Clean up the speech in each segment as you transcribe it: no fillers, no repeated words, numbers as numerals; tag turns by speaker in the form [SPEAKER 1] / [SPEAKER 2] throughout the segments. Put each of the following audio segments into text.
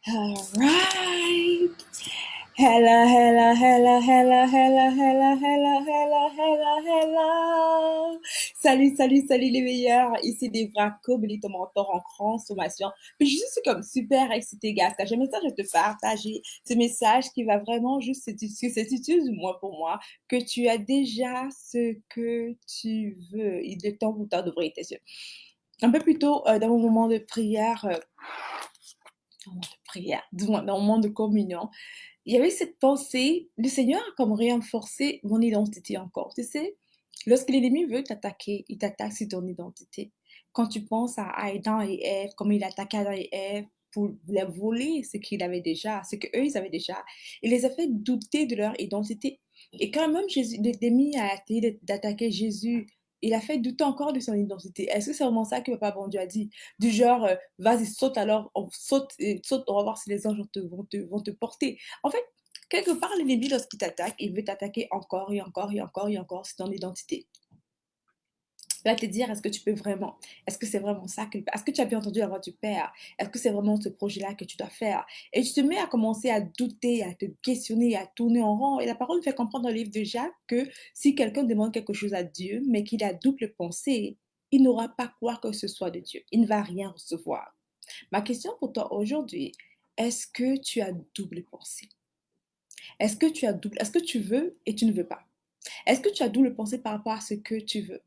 [SPEAKER 1] All right. Hello, hello, hello, hello, hello, hello, hello, hello, hello, hello. Salut, salut, salut les meilleurs. Ici Devra Kobeli, ton mentor en transformation. Puis je suis comme super excitée, gars. J'ai un message à te partager. Ce message qui va vraiment juste c'est utile du moins pour moi, que tu as déjà ce que tu veux. Il est temps pour toi d'ouvrir tes yeux. Un peu plus tôt, dans mon moment de prière, dans mon moment de communion, il y avait cette pensée, le Seigneur a comme renforcé mon identité encore. Tu sais, lorsque l'ennemi veut t'attaquer, il t'attaque sur ton identité. Quand tu penses à Adam et Ève, comme il attaquait Adam et Ève pour les voler ce qu'il avait déjà, ce qu'eux, ils avaient déjà, il les a fait douter de leur identité. Et quand même Jésus, l'ennemi a essayé d'attaquer Jésus, il a fait douter encore de son identité. Est-ce que c'est vraiment ça que Papa bon Dieu a dit? Du genre, vas-y, saute alors, on saute, saute, on va voir si les anges vont te porter. En fait, quelque part, l'ennemi, lorsqu'il t'attaque, il veut t'attaquer encore et encore et encore et encore, c'est ton identité. Il va te dire, est-ce que tu peux vraiment? Est-ce que c'est vraiment ça que, est-ce que tu as bien entendu la voix du Père? Est-ce que c'est vraiment ce projet-là que tu dois faire? Et tu te mets à commencer à douter, à te questionner, à tourner en rond. Et la parole fait comprendre dans le livre de Jacques que si quelqu'un demande quelque chose à Dieu, mais qu'il a double pensée, il n'aura pas quoi que ce soit de Dieu. Il ne va rien recevoir. Ma question pour toi aujourd'hui, est-ce que tu as double pensée? Est-ce que tu veux et tu ne veux pas? Est-ce que tu as double pensée par rapport à ce que tu veux?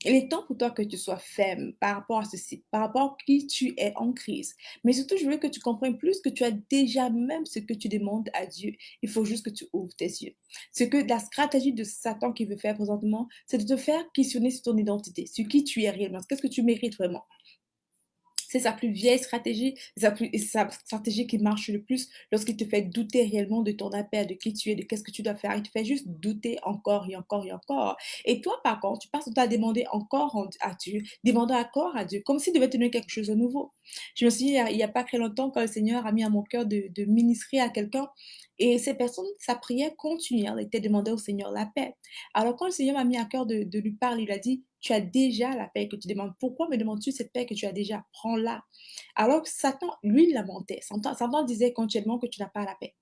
[SPEAKER 1] Il est temps pour toi que tu sois ferme par rapport à ceci, par rapport à qui tu es en crise. Mais surtout, je veux que tu comprennes plus que tu as déjà même ce que tu demandes à Dieu. Il faut juste que tu ouvres tes yeux. Ce que la stratégie de Satan qui veut faire présentement, c'est de te faire questionner sur ton identité, sur qui tu es réellement. Qu'est-ce que tu mérites vraiment? C'est sa plus vieille stratégie, sa stratégie qui marche le plus lorsqu'il te fait douter réellement de ton appel, de qui tu es, de qu'est-ce que tu dois faire. Il te fait juste douter encore et encore et encore. Et toi, par contre, tu passes ton temps à demander encore à Dieu, demandant encore à Dieu, comme s'il devait te donner quelque chose de nouveau. Je me suis dit, il y a pas très longtemps, quand le Seigneur a mis à mon cœur de ministrer à quelqu'un, et ces personnes, sa prière continuelle était de demander au Seigneur la paix. Alors, quand le Seigneur m'a mis à cœur de lui parler, il a dit, tu as déjà la paix que tu demandes. Pourquoi me demandes-tu cette paix que tu as déjà? Prends-la. Alors que Satan, lui, il lamentait. Satan disait continuellement que tu n'as pas la paix.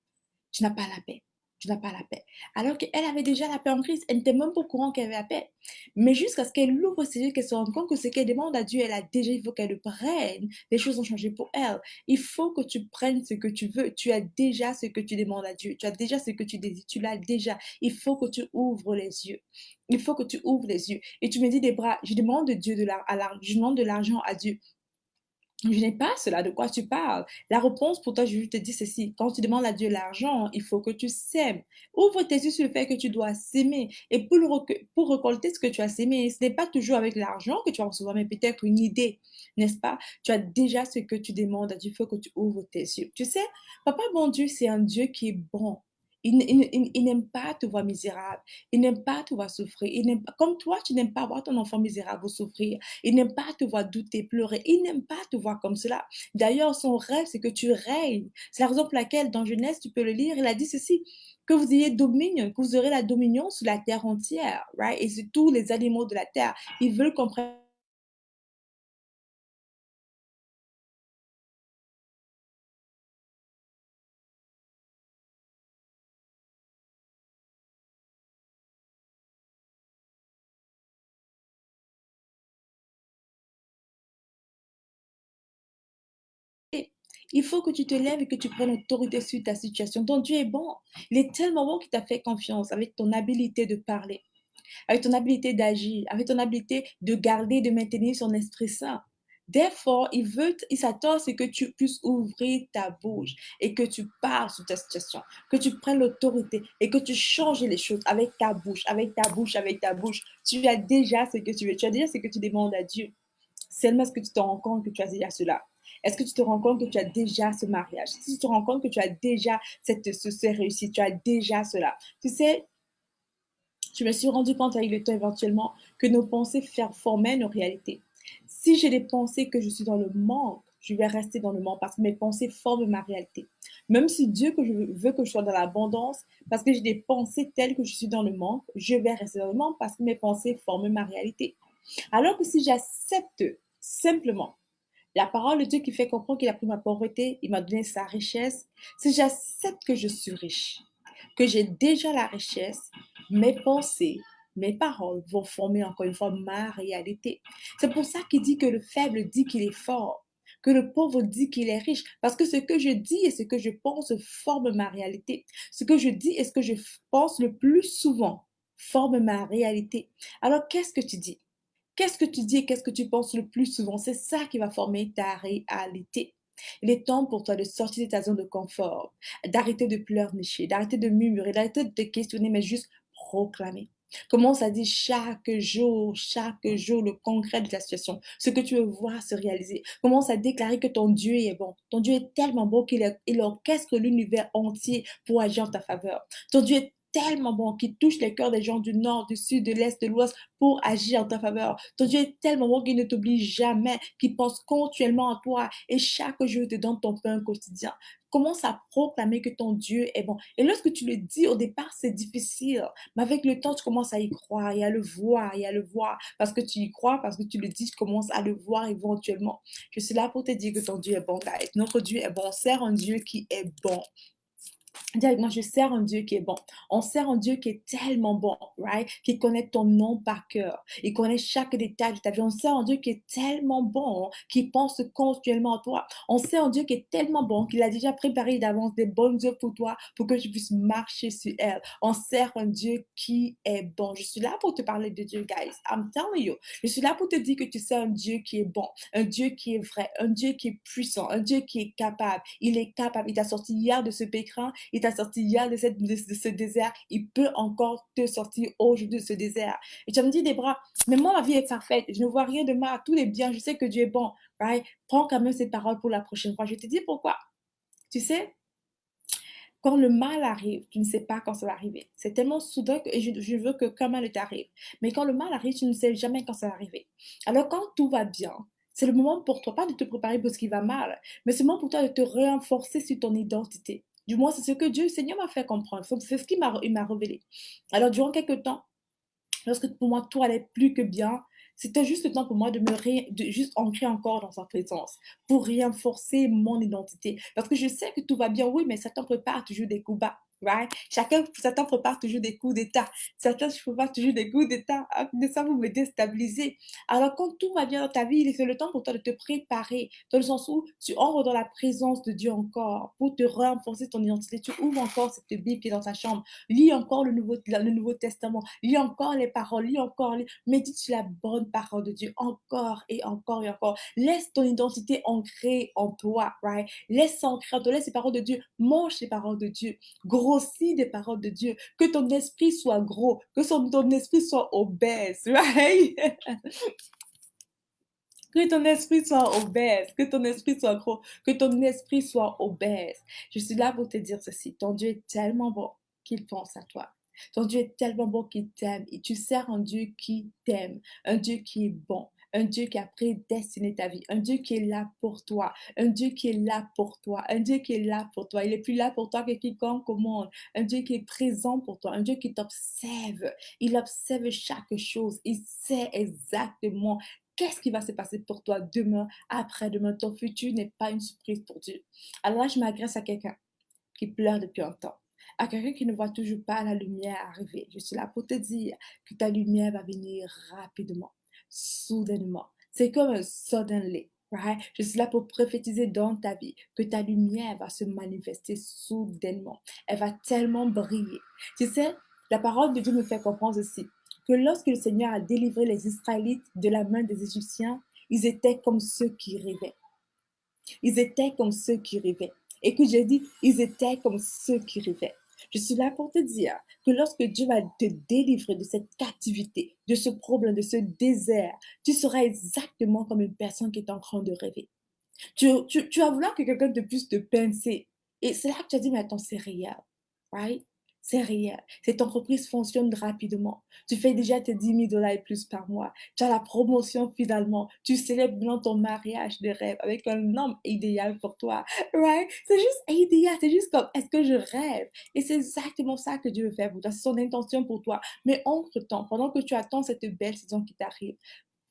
[SPEAKER 1] Tu n'as pas la paix. Tu n'as pas la paix. Alors qu'elle avait déjà la paix en Christ. Elle n'était même pas au courant qu'elle avait la paix. Mais jusqu'à ce qu'elle ouvre ses yeux, qu'elle se rende compte que ce qu'elle demande à Dieu, elle a déjà, il faut qu'elle le prenne. Les choses ont changé pour elle. Il faut que tu prennes ce que tu veux. Tu as déjà ce que tu demandes à Dieu. Tu as déjà ce que tu désires. Tu l'as déjà. Il faut que tu ouvres les yeux. Il faut que tu ouvres les yeux. Et tu me dis, des bras, je demande de Dieu je demande de l'argent à Dieu. Je n'ai pas cela, de quoi tu parles? La réponse pour toi, je te dis ceci. Quand tu demandes à Dieu l'argent, il faut que tu sèmes. Ouvre tes yeux sur le fait que tu dois s'aimer. Et pour récolter ce que tu as sémé, ce n'est pas toujours avec l'argent que tu vas recevoir, mais peut-être une idée, n'est-ce pas? Tu as déjà ce que tu demandes à Dieu, il faut que tu ouvres tes yeux. Tu sais, Papa bon Dieu, c'est un Dieu qui est bon. Il n'aime pas te voir misérable. Il n'aime pas te voir souffrir. Comme toi, tu n'aimes pas voir ton enfant misérable ou souffrir. Il n'aime pas te voir douter, pleurer. Il n'aime pas te voir comme cela. D'ailleurs, son rêve, c'est que tu règnes. C'est la raison pour laquelle, dans Genèse, tu peux le lire, il a dit ceci, que vous ayez dominion, que vous aurez la dominion sur la terre entière, right? Et sur tous les animaux de la terre. Il veut qu'on prenne. Il faut que tu te lèves et que tu prennes autorité sur ta situation. Ton Dieu est bon. Il est tellement bon qu'il t'a fait confiance avec ton habilité de parler, avec ton habilité d'agir, avec ton habilité de garder, de maintenir son esprit saint. Therefore, il s'attend à ce que tu puisses ouvrir ta bouche et que tu parles sur ta situation, que tu prennes l'autorité et que tu changes les choses avec ta bouche, avec ta bouche, avec ta bouche. Tu as déjà ce que tu veux, tu as déjà ce que tu demandes à Dieu. Seulement, est-ce que tu te rends compte que tu as déjà cela? Est-ce que tu te rends compte que tu as déjà ce mariage? Est-ce que tu te rends compte que tu as déjà cette réussite? Tu as déjà cela. Tu sais, je me suis rendu compte avec le temps éventuellement que nos pensées formaient nos réalités. Si j'ai des pensées que je suis dans le manque, je vais rester dans le manque parce que mes pensées forment ma réalité. Même si Dieu que je veut que je sois dans l'abondance, parce que j'ai des pensées telles que je suis dans le manque, je vais rester dans le manque parce que mes pensées forment ma réalité. Alors que si j'accepte simplement La parole de Dieu qui fait comprendre qu'il a pris ma pauvreté, il m'a donné sa richesse. Si j'accepte que je suis riche, que j'ai déjà la richesse, mes pensées, mes paroles vont former encore une fois ma réalité. C'est pour ça qu'il dit que le faible dit qu'il est fort, que le pauvre dit qu'il est riche, parce que ce que je dis et ce que je pense forme ma réalité. Ce que je dis et ce que je pense le plus souvent forme ma réalité. Alors, qu'est-ce que tu dis? Qu'est-ce que tu dis et qu'est-ce que tu penses le plus souvent? C'est ça qui va former ta réalité. Il est temps pour toi de sortir de ta zone de confort, d'arrêter de pleurnicher, d'arrêter de murmurer, d'arrêter de te questionner, mais juste proclamer. Commence à dire chaque jour le concret de ta situation, ce que tu veux voir se réaliser. Commence à déclarer que ton Dieu est bon. Ton Dieu est tellement bon il orchestre l'univers entier pour agir en ta faveur. Ton Dieu est tellement bon qu'il touche les cœurs des gens du nord, du sud, de l'est, de l'ouest pour agir en ta faveur. Ton Dieu est tellement bon qu'il ne t'oublie jamais, qu'il pense continuellement à toi et chaque jour il te donne ton pain quotidien. Commence à proclamer que ton Dieu est bon. Et lorsque tu le dis au départ, c'est difficile. Mais avec le temps, tu commences à y croire et à le voir et à le voir. Parce que tu y crois, parce que tu le dis, tu commences à le voir éventuellement. Je suis là pour te dire que ton Dieu est bon, guys. Notre Dieu est bon. On sert un Dieu qui est bon. Dis avec moi, je sers un Dieu qui est bon. On sert un Dieu qui est tellement bon, right? Qui connaît ton nom par cœur. Il connaît chaque détail de ta vie. On sert un Dieu qui est tellement bon, qui pense continuellement à toi. On sert un Dieu qui est tellement bon qu'il a déjà préparé d'avance des bonnes œuvres pour toi pour que tu puisses marcher sur elles. On sert un Dieu qui est bon. Je suis là pour te parler de Dieu, guys. I'm telling you. Je suis là pour te dire que tu sers un Dieu qui est bon, un Dieu qui est vrai, un Dieu qui est puissant, un Dieu qui est capable. Il est capable. Il t'a sorti hier de ce pécrin. Il t'a sorti hier de ce désert. Il peut encore te sortir aujourd'hui de ce désert. Et tu vas me dire, Débra, mais moi, ma vie est parfaite. Je ne vois rien de mal. Tout est bien. Je sais que Dieu est bon. Right? Prends quand même ces paroles pour la prochaine fois. Je vais te dire pourquoi. Tu sais, quand le mal arrive, tu ne sais pas quand ça va arriver. C'est tellement soudain que je veux que quand mal t'arrive. Mais quand le mal arrive, tu ne sais jamais quand ça va arriver. Alors quand tout va bien, c'est le moment pour toi, pas de te préparer pour ce qui va mal, mais c'est le moment pour toi de te renforcer sur ton identité. Du moins, c'est ce que Dieu, le Seigneur m'a fait comprendre. C'est ce qu'il m'a révélé. Alors, durant quelques temps, lorsque pour moi tout allait plus que bien, c'était juste le temps pour moi de juste ancrer encore dans sa présence, pour renforcer mon identité. Parce que je sais que tout va bien, oui, mais Satan prépare toujours des coups bas. Right? Satan prépare toujours des coups d'état. Satan prépare toujours des coups d'état. De ça, vous me déstabilisez. Alors, quand tout va bien dans ta vie, c'est le temps pour toi de te préparer, dans le sens où tu entres dans la présence de Dieu encore, pour te renforcer ton identité. Tu ouvres encore cette Bible qui est dans ta chambre. Lis encore le Nouveau Testament. Lis encore les paroles. Lis encore. Médite sur la bonne parole de Dieu encore et encore et encore. Laisse ton identité ancrée en toi, right? Laisse s'ancrer en toi. Laisse les paroles de Dieu. Mange les paroles de Dieu. Grossis des paroles de Dieu. Que ton esprit soit gros. Que ton esprit soit obèse, right? Que ton esprit soit obèse, que ton esprit soit gros, que ton esprit soit obèse. Je suis là pour te dire ceci. Ton Dieu est tellement bon qu'il pense à toi. Ton Dieu est tellement bon qu'il t'aime. Et tu sers un Dieu qui t'aime, un Dieu qui est bon, un Dieu qui a prédestiné ta vie, un Dieu qui est là pour toi, un Dieu qui est là pour toi, un Dieu qui est là pour toi. Il est plus là pour toi que quiconque au monde, un Dieu qui est présent pour toi, un Dieu qui t'observe. Il observe chaque chose. Il sait exactement qu'est-ce qui va se passer pour toi demain, après-demain. Ton futur n'est pas une surprise pour Dieu. Alors là, je m'adresse à quelqu'un qui pleure depuis un temps, à quelqu'un qui ne voit toujours pas la lumière arriver. Je suis là pour te dire que ta lumière va venir rapidement, soudainement. C'est comme un suddenly. Right? Je suis là pour prophétiser dans ta vie que ta lumière va se manifester soudainement. Elle va tellement briller. Tu sais, la parole de Dieu me fait comprendre aussi que lorsque le Seigneur a délivré les Israélites de la main des Égyptiens, ils étaient comme ceux qui rêvaient. Ils étaient comme ceux qui rêvaient. Et que j'ai dit, ils étaient comme ceux qui rêvaient. Je suis là pour te dire que lorsque Dieu va te délivrer de cette captivité, de ce problème, de ce désert, tu seras exactement comme une personne qui est en train de rêver. Tu vas vouloir que quelqu'un te puisse te pincer. Et c'est là que tu as dit, mais attends, c'est réel. Right? C'est réel. Cette entreprise fonctionne rapidement. Tu fais déjà tes 10 000 $ et plus par mois. Tu as la promotion finalement. Tu célèbres maintenant ton mariage de rêve avec un homme idéal pour toi. Right? C'est juste idéal. C'est juste comme, est-ce que je rêve? Et c'est exactement ça que Dieu veut faire pour toi. C'est son intention pour toi. Mais entre-temps, pendant que tu attends cette belle saison qui t'arrive,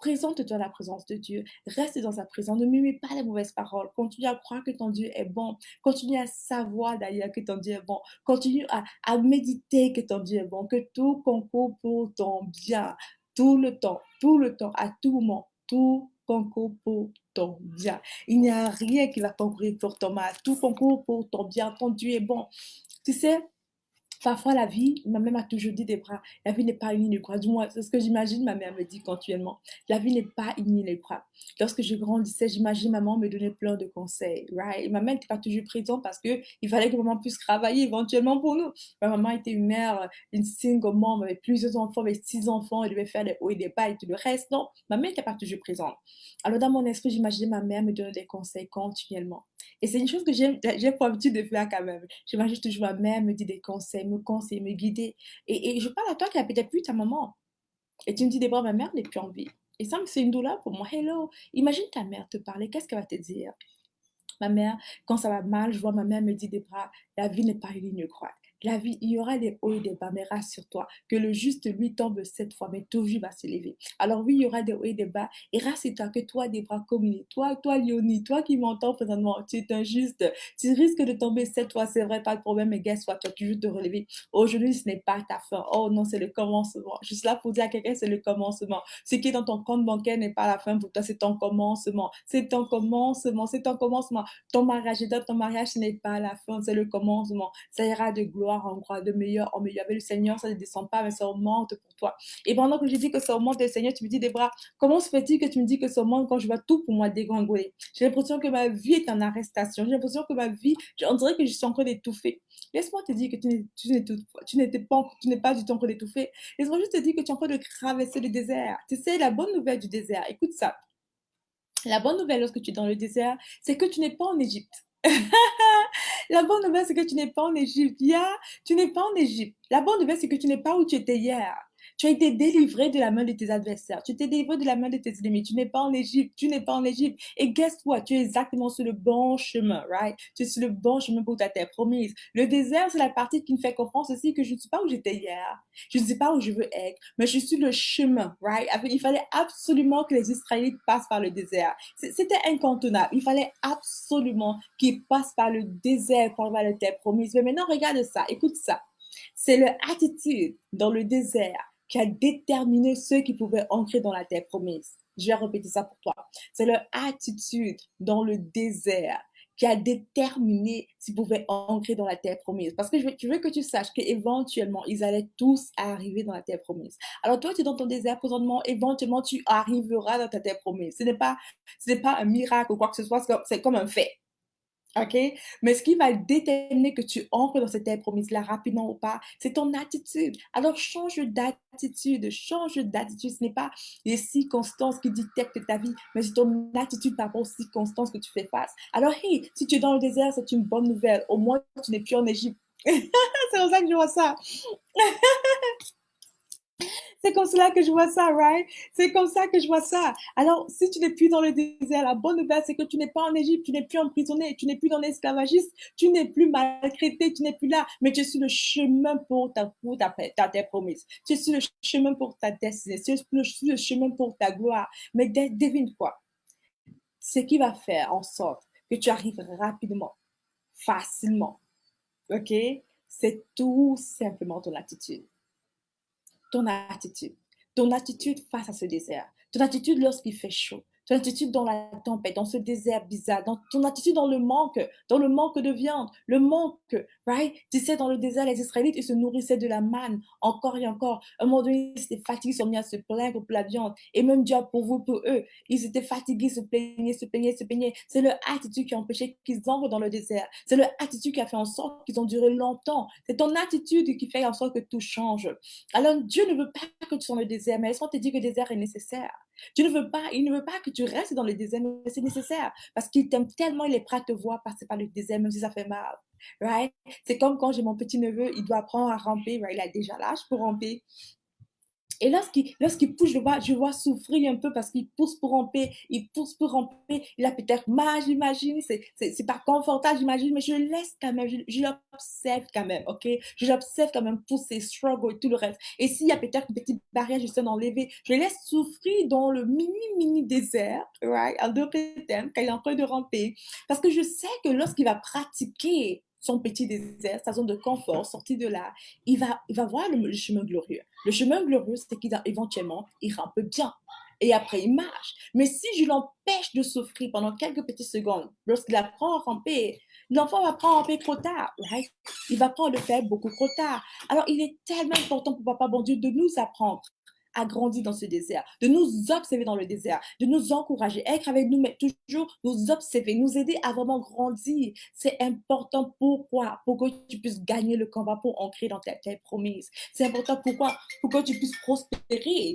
[SPEAKER 1] Présente-toi à la présence de Dieu. Reste dans sa présence. Ne murmure pas les mauvaises paroles. Continue à croire que ton Dieu est bon. Continue à savoir d'ailleurs que ton Dieu est bon. Continue à méditer que ton Dieu est bon. Que tout concourt pour ton bien. Tout le temps, à tout moment. Tout concourt pour ton bien. Il n'y a rien qui va concourir pour ton mal. Tout concourt pour ton bien. Ton Dieu est bon. Tu sais, parfois, la vie, ma mère m'a toujours dit des bras, la vie n'est pas une ligne droite. Du moins, c'est ce que j'imagine, ma mère me dit continuellement. La vie n'est pas une ligne droite. Lorsque je grandissais, j'imagine maman me donnait plein de conseils, right? Et ma mère n'était pas toujours présente parce que il fallait que maman puisse travailler éventuellement pour nous. Ma maman était une mère, une single mom avec plusieurs enfants, avec 6 enfants, elle devait faire des hauts et des bas et tout le reste. Non, ma mère n'était pas toujours présente. Alors, dans mon esprit, j'imaginais ma mère me donner des conseils continuellement. Et c'est une chose que j'ai pour habitude de faire quand même. J'imagine toujours ma mère me dit des conseils, me conseiller, me guider. Et je parle à toi qui a peut-être plus ta maman. Et tu me dis, Déborah, ma mère n'est plus en vie. Et ça, c'est une douleur pour moi. Hello, imagine ta mère te parler, qu'est-ce qu'elle va te dire? Ma mère, quand ça va mal, je vois ma mère me dire, Déborah, la vie n'est pas une ligne droite. La vie, il y aura des hauts et des bas, mais rassure-toi que le juste lui tombe 7 fois, mais toujours va se lever. Alors oui, il y aura des hauts et des bas, et rassure-toi que toi, Déborah, communie, toi, Léonie, toi qui m'entends présentement, tu es injuste, tu risques de tomber 7 fois, c'est vrai, pas de problème, mais guess what, tu vas toujours te relever. Aujourd'hui, ce n'est pas ta fin. Oh non, c'est le commencement. Je suis là pour dire à quelqu'un, c'est le commencement. Ce qui est dans ton compte bancaire n'est pas la fin pour toi, c'est ton commencement. C'est ton commencement, c'est ton commencement. Ton mariage, et dans ton mariage, ce n'est pas la fin, c'est le commencement. Ça ira de gloire en gloire, de meilleur en meilleur. Avec le Seigneur, ça ne descend pas, mais ça augmente pour toi. Et pendant que je dis que ça augmente, le Seigneur, tu me dis, Débora, comment se fait-il que tu me dis que ça augmente quand je vois tout pour moi dégringoler? J'ai l'impression que ma vie est en arrestation. J'ai l'impression que ma vie, on dirait que je suis en train d'étouffer. Laisse-moi te dire que tu n'es pas du tout en train d'étouffer. Laisse-moi juste te dire que tu es en train de traverser le désert. Tu sais, la bonne nouvelle du désert, écoute ça. La bonne nouvelle lorsque tu es dans le désert, c'est que tu n'es pas en Égypte. La bonne nouvelle, c'est que tu n'es pas en Égypte. Tu n'es pas en Égypte. La bonne nouvelle, c'est que tu n'es pas où tu étais hier. Tu as été délivré de la main de tes adversaires. Tu t'es délivré de la main de tes ennemis. Tu n'es pas en Égypte. Tu n'es pas en Égypte. Et guess what? Tu es exactement sur le bon chemin, right? Tu es sur le bon chemin pour ta terre promise. Le désert, c'est la partie qui me fait comprendre aussi que je ne sais pas où j'étais hier. Je ne sais pas où je veux être, mais je suis le chemin, right? Il fallait absolument que les Israélites passent par le désert. C'était incontournable. Il fallait absolument qu'ils passent par le désert pour avoir la terre promise. Mais maintenant, regarde ça. Écoute ça. C'est leur attitude dans le désert qui a déterminé ceux qui pouvaient entrer dans la terre promise. Je vais répéter ça pour toi. C'est leur attitude dans le désert qui a déterminé s'ils pouvaient entrer dans la terre promise. Parce que je veux que tu saches qu'éventuellement, ils allaient tous arriver dans la terre promise. Alors toi, tu es dans ton désert présentement, éventuellement, tu arriveras dans ta terre promise. Ce n'est pas un miracle ou quoi que ce soit, c'est comme un fait. OK? Mais ce qui va déterminer que tu entres dans cette terre promise-là rapidement ou pas, c'est ton attitude. Alors change d'attitude, change d'attitude. Ce n'est pas les circonstances qui dictent ta vie, mais c'est ton attitude par rapport aux circonstances que tu fais face. Alors, hey, si tu es dans le désert, c'est une bonne nouvelle. Au moins, tu n'es plus en Égypte. C'est comme ça que je vois ça. C'est comme cela que je vois ça, right? C'est comme ça que je vois ça. Alors, si tu n'es plus dans le désert, la bonne nouvelle, c'est que tu n'es pas en Égypte, tu n'es plus emprisonné, tu n'es plus dans l'esclavagisme, tu n'es plus maltraité, tu n'es plus là, mais tu es sur le chemin pour ta terre promise. Tu es sur le chemin pour ta destinée, tu es sur le chemin pour ta gloire. Mais devine quoi? Ce qui va faire en sorte que tu arrives rapidement, facilement, ok? C'est tout simplement ton attitude. Ton attitude. Ton attitude face à ce désert. Ton attitude lorsqu'il fait chaud. Ton attitude dans la tempête, dans ce désert bizarre. Ton attitude dans le manque de viande. Le manque, right? Tu sais, dans le désert, les Israélites, ils se nourrissaient de la manne encore et encore. À un moment donné, ils étaient fatigués, ils sont mis à se plaindre pour la viande. Et même Dieu pour vous, pour eux. Ils étaient fatigués, se plaignaient, se plaignaient, se plaignaient. C'est leur attitude qui a empêché qu'ils entrent dans le désert. C'est leur attitude qui a fait en sorte qu'ils ont duré longtemps. C'est ton attitude qui fait en sorte que tout change. Alors, Dieu ne veut pas que tu sois dans le désert, mais laisse-moi te dire que le désert est nécessaire. Il ne veut pas que tu restes dans le désert, mais c'est nécessaire. Parce qu'il t'aime tellement, il est prêt à te voir passer par le désert, même si ça fait mal. Right? C'est comme quand j'ai mon petit neveu, il doit apprendre à ramper, right? Il a déjà l'âge pour ramper. Et lorsqu'il pousse, je vois souffrir un peu parce qu'il pousse pour ramper, il pousse pour ramper. Il a peut-être mal, j'imagine. C'est pas confortable, j'imagine, mais je le laisse quand même. Je l'observe quand même, OK? Je l'observe quand même pour ses struggles et tout le reste. Et s'il y a peut-être une petite barrière, j'essaie d'enlever. Je le laisse souffrir dans le mini, mini désert, right? En d'autres termes, quand il est en train de ramper. Parce que je sais que lorsqu'il va pratiquer son petit désert, sa zone de confort, sortir de là, il va voir le chemin glorieux. Le chemin glorieux, c'est qu'éventuellement, il rampe bien. Et après, il marche. Mais si je l'empêche de souffrir pendant quelques petites secondes, lorsqu'il apprend à ramper, l'enfant va apprendre à ramper trop tard. Right? Il va apprendre à le faire beaucoup trop tard. Alors, il est tellement important pour Papa Bon Dieu de nous apprendre à grandir dans ce désert, de nous observer dans le désert, de nous encourager, être avec nous, mais toujours nous observer, nous aider à vraiment grandir. C'est important. Pourquoi? Pour que tu puisses gagner le combat, pour ancrer dans tes promesses. C'est important. Pourquoi? Pour que tu puisses prospérer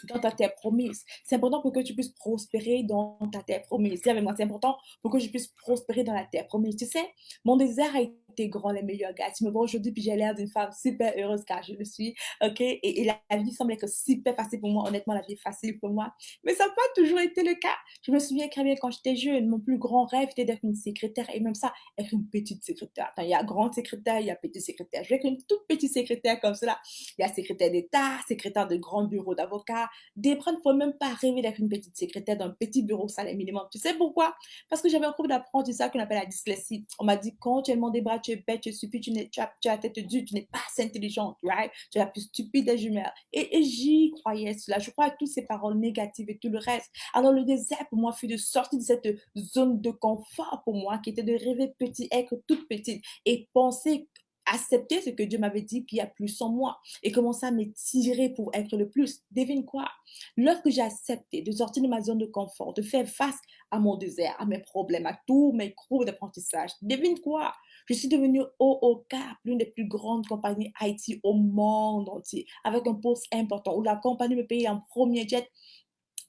[SPEAKER 1] dans ta terre promise. C'est important pour que tu puisses prospérer dans ta terre promise. Dis avec moi, c'est important pour que je puisse prospérer dans la terre promise. Tu sais, mon désert a été grand, les meilleurs gars. Tu me vois aujourd'hui, puis j'ai l'air d'une femme super heureuse car je le suis. OK? Et la vie semble être super facile pour moi. Honnêtement, la vie est facile pour moi. Mais ça n'a pas toujours été le cas. Je me souviens très bien quand j'étais jeune, mon plus grand rêve était d'être une secrétaire et même ça, être une petite secrétaire. Attends, il y a grande secrétaire, il y a petite secrétaire. Je vais être une toute petite secrétaire comme cela. Il y a secrétaire d'État, secrétaire de grand bureau d'avocat, Dépre ne pouvait même pas rêver d'être une petite secrétaire d'un petit bureau salaire minimum. Tu sais pourquoi? Parce que j'avais un cours d'apprentissage qu'on appelle la dyslexie. On m'a dit, quand tu es des bras, tu es bête, tu es stupide, tu as la tête dure, tu n'es pas assez intelligente, right? Tu es la plus stupide des jumelles. Et j'y croyais cela. Je crois à toutes ces paroles négatives et tout le reste. Alors le désert pour moi fut de sortir de cette zone de confort pour moi qui était de rêver petit, être toute petite et penser accepter ce que Dieu m'avait dit qu'il y a plus en moi et commencer à m'étirer pour être le plus. Devine quoi? Lorsque j'ai accepté de sortir de ma zone de confort, de faire face à mon désert, à mes problèmes, à tous mes cours d'apprentissage, devine quoi? Je suis devenue OOCAP, l'une des plus grandes compagnies IT au monde entier, avec un poste important où la compagnie me payait un premier jet,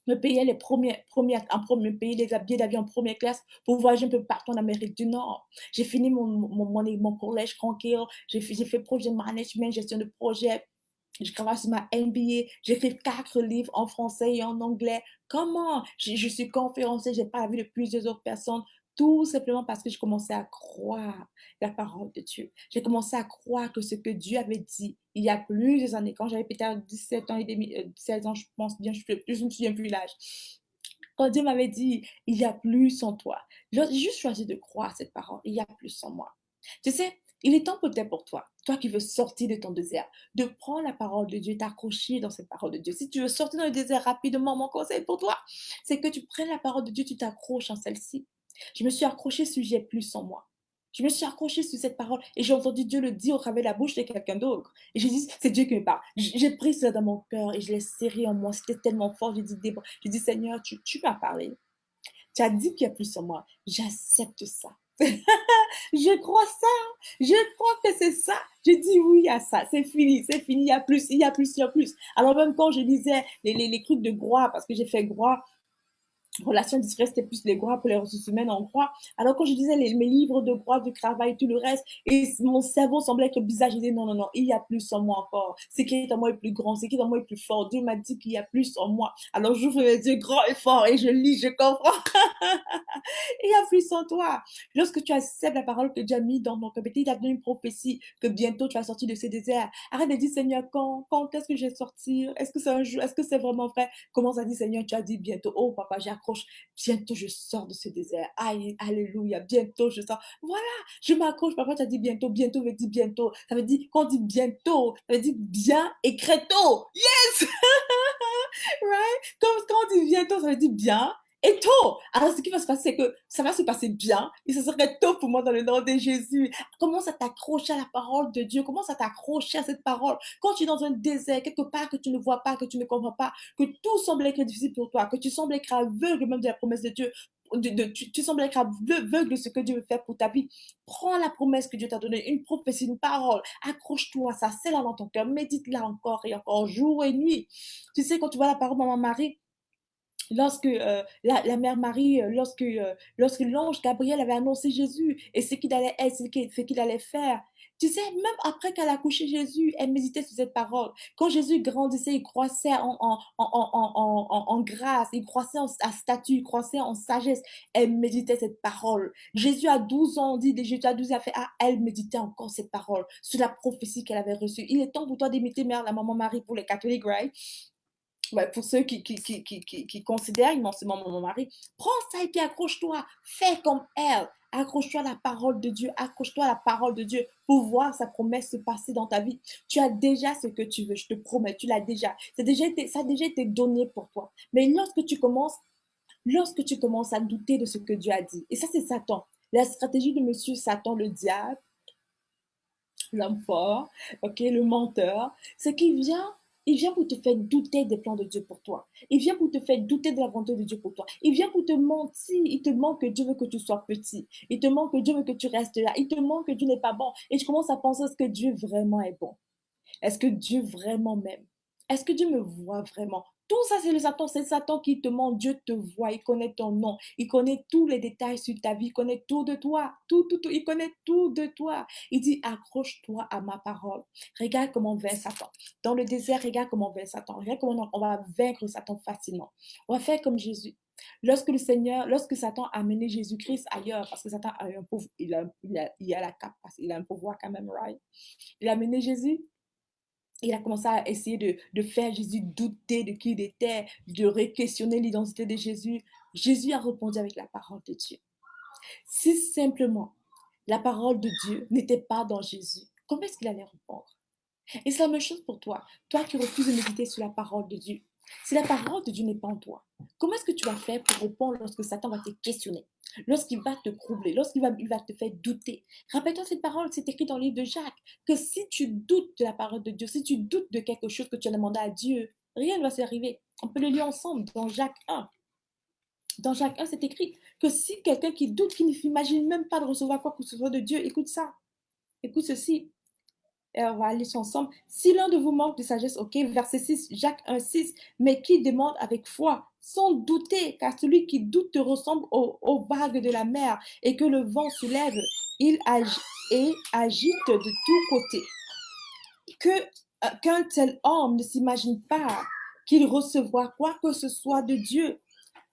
[SPEAKER 1] me payait me payait les billets d'avion en première classe pour voyager un peu partout en Amérique du Nord. J'ai fini mon collège tranquille, j'ai fait projet management, gestion de projet, je travaille sur ma MBA, j'écris 4 livres en français et en anglais. Comment? Je suis conférencière, j'ai parlé de plusieurs autres personnes, tout simplement parce que je commençais à croire la parole de Dieu. J'ai commencé à croire que ce que Dieu avait dit il y a plusieurs années, quand j'avais peut-être 17 ans et demi, 16 ans, je pense bien, je me souviens plus l'âge. Quand Dieu m'avait dit, il y a plus en toi. J'ai juste choisi de croire cette parole, il y a plus en moi. Tu sais, il est temps peut-être pour toi, toi qui veux sortir de ton désert, de prendre la parole de Dieu, t'accrocher dans cette parole de Dieu. Si tu veux sortir dans le désert rapidement, mon conseil pour toi, c'est que tu prennes la parole de Dieu, tu t'accroches en celle-ci. Je me suis accrochée sur j'ai plus en moi. Je me suis accrochée sur cette parole et j'ai entendu Dieu le dire au travers de la bouche de quelqu'un d'autre. Et j'ai dit, c'est Dieu qui me parle. J'ai pris cela dans mon cœur et je l'ai serré en moi. C'était tellement fort. J'ai dit, Seigneur, tu m'as parlé. Tu as dit qu'il y a plus en moi. J'accepte ça. Je crois ça. Je crois que c'est ça. Je dis oui à ça. C'est fini, c'est fini. Il y a plus, il y a plus, il y a plus. Alors même quand je lisais les trucs de Groix, parce que j'ai fait Groix, relation discrète, c'était plus les droits pour les ressources humaines en droit. Alors quand je disais mes livres de droit, du travail, tout le reste, et mon cerveau semblait être bizarre, je disais non, non, non, il y a plus en moi encore. Ce qui est en moi est plus grand, ce qui est en moi est plus fort. Dieu m'a dit qu'il y a plus en moi. Alors j'ouvre mes yeux grands et forts et je lis, je comprends. Il y a plus en toi. Lorsque tu acceptes la parole que Dieu a mis dans ton cœur, il t'a donné une prophétie que bientôt tu vas sortir de ce désert. Arrête de dire Seigneur, quand est-ce que je vais sortir? Est-ce que c'est un jour? Est-ce que c'est vraiment vrai? Commence à dire Seigneur, tu as dit bientôt. Oh papa, j'accroche. Bientôt je sors de ce désert. Aïe, alléluia. Bientôt je sors. Voilà, je m'accroche. Papa, tu as dit bientôt. Bientôt veut dire bientôt. Ça veut dire, quand on dit bientôt, ça veut dire bien et créto. Yes! Right? Quand on dit bientôt, ça veut dire bien et tôt. Alors, ce qui va se passer, c'est que ça va se passer bien et ce serait tôt pour moi dans le nom de Jésus. Commence à t'accrocher à la parole de Dieu. Commence à t'accrocher à cette parole. Quand tu es dans un désert, quelque part que tu ne vois pas, que tu ne comprends pas, que tout semble être difficile pour toi, que tu sembles être aveugle même de la promesse de Dieu, tu sembles être aveugle de ce que Dieu veut faire pour ta vie. Prends la promesse que Dieu t'a donnée, une prophétie, une parole. Accroche-toi à ça, celle-là dans ton cœur. Médite-la encore et encore, jour et nuit. Tu sais, quand tu vois la parole de Maman Marie, lorsque la mère Marie, lorsque l'ange Gabriel avait annoncé Jésus et ce qu'il allait être, ce qu'il allait faire. Tu sais, même après qu'elle a accouché Jésus, elle méditait sur cette parole. Quand Jésus grandissait, il croissait en grâce, il croissait en statut, il croissait en sagesse. Elle méditait cette parole. Jésus a 12 ans, on dit, Jésus a 12 ans, elle méditait encore cette parole sur la prophétie qu'elle avait reçue. Il est temps pour toi d'imiter mère, la maman Marie pour les catholiques, right? Ouais, pour ceux qui considèrent immensément mon mari, prends ça et puis accroche-toi, fais comme elle. Accroche-toi à la parole de Dieu, accroche-toi à la parole de Dieu pour voir sa promesse se passer dans ta vie. Tu as déjà ce que tu veux, je te promets, tu l'as déjà. Ça a déjà été donné pour toi. Mais lorsque tu commences à douter de ce que Dieu a dit, et ça c'est Satan, la stratégie de monsieur Satan, le diable, l'homme fort, ok, le menteur, c'est il vient pour te faire douter des plans de Dieu pour toi. Il vient pour te faire douter de la volonté de Dieu pour toi. Il vient pour te mentir. Il te ment que Dieu veut que tu sois petit. Il te ment que Dieu veut que tu restes là. Il te ment que Dieu n'est pas bon. Et tu commences à penser est-ce que Dieu vraiment est bon. Est-ce que Dieu vraiment m'aime? Est-ce que Dieu me voit vraiment? Tout ça, c'est Satan qui te ment. Dieu te voit, il connaît ton nom, il connaît tous les détails sur ta vie, il connaît tout de toi, tout, il connaît tout de toi. Il dit, accroche-toi à ma parole. Regarde comment on vainc Satan. Dans le désert, regarde comment on vainc Satan. Regarde comment on va vaincre Satan facilement. On va faire comme Jésus. Lorsque Satan a amené Jésus-Christ ailleurs, parce que Satan a un pouvoir, il a la capacité, il a un pouvoir quand même, right? Il a amené Jésus, il a commencé à essayer de faire Jésus douter de qui il était, de re-questionner l'identité de Jésus. Jésus a répondu avec la parole de Dieu. Si simplement la parole de Dieu n'était pas dans Jésus, comment est-ce qu'il allait répondre? Et c'est la même chose pour toi. Toi qui refuses de méditer sur la parole de Dieu. Si la parole de Dieu n'est pas en toi, comment est-ce que tu vas faire pour répondre lorsque Satan va te questionner, lorsqu'il va te troubler, il va te faire douter? Rappelle-toi cette parole, c'est écrit dans le livre de Jacques, que si tu doutes de la parole de Dieu, si tu doutes de quelque chose que tu as demandé à Dieu, rien ne va s'arriver. On peut le lire ensemble dans Jacques 1. Dans Jacques 1, c'est écrit que si quelqu'un qui doute, qui ne s'imagine même pas de recevoir quoi que ce soit de Dieu, écoute ça, écoute ceci. Et on va aller ensemble. Si l'un de vous manque de sagesse, ok, verset 6, Jacques 1, 6, mais qui demande avec foi, sans douter, car celui qui doute te ressemble aux vagues de la mer et que le vent soulève, il agit et agite de tous côtés. Qu'un tel homme ne s'imagine pas qu'il recevra quoi que ce soit de Dieu.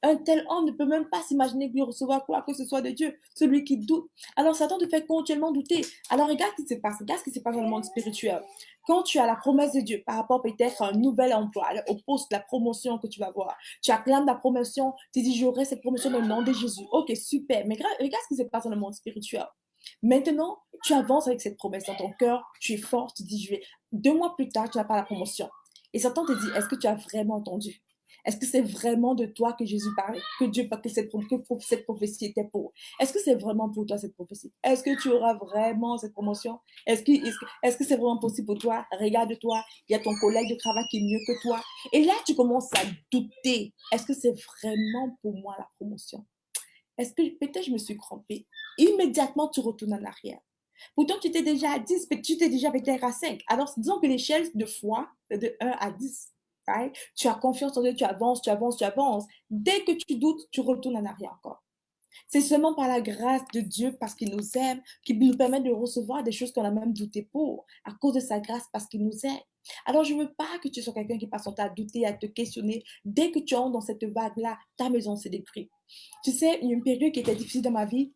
[SPEAKER 1] Un tel homme ne peut même pas s'imaginer qu'il recevra quoi que ce soit de Dieu, celui qui doute. Alors Satan te fait continuellement douter. Alors regarde ce qui se passe, regarde ce qui se passe dans le monde spirituel. Quand tu as la promesse de Dieu par rapport peut-être à un nouvel emploi, au poste, la promotion que tu vas avoir, tu acclames la promotion, tu dis j'aurai cette promotion dans le nom de Jésus. Ok, super, mais regarde ce qui se passe dans le monde spirituel. Maintenant, tu avances avec cette promesse dans ton cœur, tu es fort, tu dis je vais. 2 mois plus tard, tu n'as pas la promotion. Et Satan te dit, est-ce que tu as vraiment entendu? Est-ce que c'est vraiment de toi que Jésus parlait, que Dieu que cette prophétie était pour? Est-ce que c'est vraiment pour toi cette prophétie? Est-ce que tu auras vraiment cette promotion? Est-ce que c'est vraiment possible pour toi? Regarde-toi, il y a ton collègue de travail qui est mieux que toi. Et là, tu commences à douter. Est-ce que c'est vraiment pour moi la promotion? Est-ce que peut-être je me suis trompée? Immédiatement, tu retournes en arrière. Pourtant, tu étais déjà à 10, tu étais déjà peut-être à 5. Alors, disons que l'échelle de foi, de 1 à 10. Right? Tu as confiance en Dieu, tu avances, tu avances, tu avances. Dès que tu doutes, tu retournes en arrière encore. C'est seulement par la grâce de Dieu, parce qu'il nous aime, qu'il nous permet de recevoir des choses qu'on a même douté pour, à cause de sa grâce, parce qu'il nous aime. Alors, je ne veux pas que tu sois quelqu'un qui passe son temps à douter, à te questionner. Dès que tu entres dans cette vague-là, ta maison s'est détruite. Tu sais, il y a une période qui était difficile dans ma vie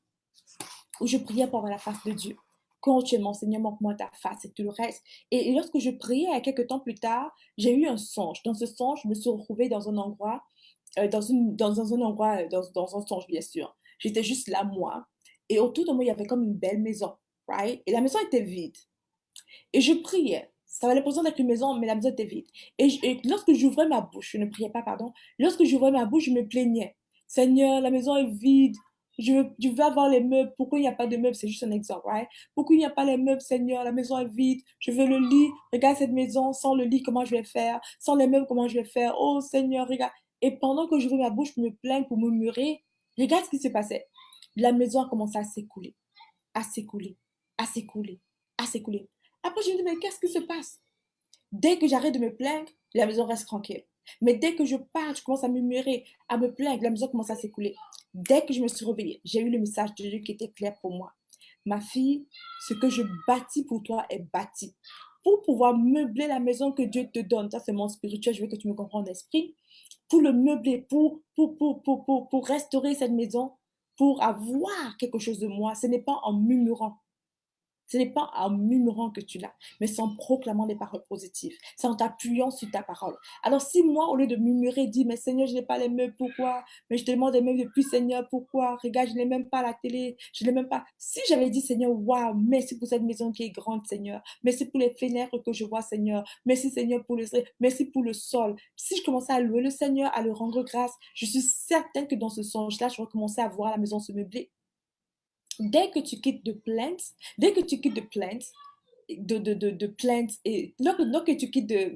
[SPEAKER 1] où je priais pour avoir la face de Dieu. Continuellement, Seigneur, montre-moi ta face et tout le reste. Et lorsque je priais, quelques temps plus tard, j'ai eu un songe. Dans ce songe, je me suis retrouvée dans un endroit, dans un endroit, dans un songe, bien sûr. J'étais juste là, moi. Et autour de moi, il y avait comme une belle maison, right? Et la maison était vide. Et je priais. Ça avait l'impression d'être une maison, mais la maison était vide. Et lorsque j'ouvrais ma bouche, je ne priais pas, pardon. Lorsque j'ouvrais ma bouche, je me plaignais. Seigneur, la maison est vide. Je veux avoir les meubles. Pourquoi il n'y a pas de meubles? C'est juste un exemple, right? Pourquoi il n'y a pas les meubles, Seigneur? La maison est vide. Je veux le lit. Regarde cette maison. Sans le lit, comment je vais faire? Sans les meubles, comment je vais faire? Oh, Seigneur, regarde. Et pendant que j'ouvrais ma bouche pour me plaindre, pour murmurer, regarde ce qui se passait. La maison a commencé à s'écouler, à s'écouler, à s'écouler, à s'écouler. Après, je me dis, mais qu'est-ce qui se passe? Dès que j'arrête de me plaindre, la maison reste tranquille. Mais dès que je pars, je commence à murmurer, à me plaindre, la maison commence à s'écouler. Dès que je me suis réveillée, j'ai eu le message de Dieu qui était clair pour moi. Ma fille, ce que je bâtis pour toi est bâti. Pour pouvoir meubler la maison que Dieu te donne, ça c'est mon spirituel, je veux que tu me comprennes d'esprit, pour le meubler, pour restaurer cette maison, pour avoir quelque chose de moi, ce n'est pas en murmurant. Ce n'est pas en murmurant que tu l'as, mais c'est en proclamant des paroles positives. C'est en t'appuyant sur ta parole. Alors si moi, au lieu de murmurer, dis, mais Seigneur, je n'ai pas les meubles, pourquoi? Mais je te demande des meubles depuis, Seigneur, pourquoi? Regarde, je n'ai même pas la télé, je n'ai même pas... Si j'avais dit, Seigneur, waouh, merci pour cette maison qui est grande, Seigneur. Merci pour les fenêtres que je vois, Seigneur. Merci, Seigneur, pour le... Merci pour le sol. Si je commençais à louer le Seigneur, à le rendre grâce, je suis certaine que dans ce songe-là, je vais commencer à voir la maison se meubler. Dès que tu quittes de plainte, dès que tu quittes de plainte, de plainte, et lorsque tu quittes de,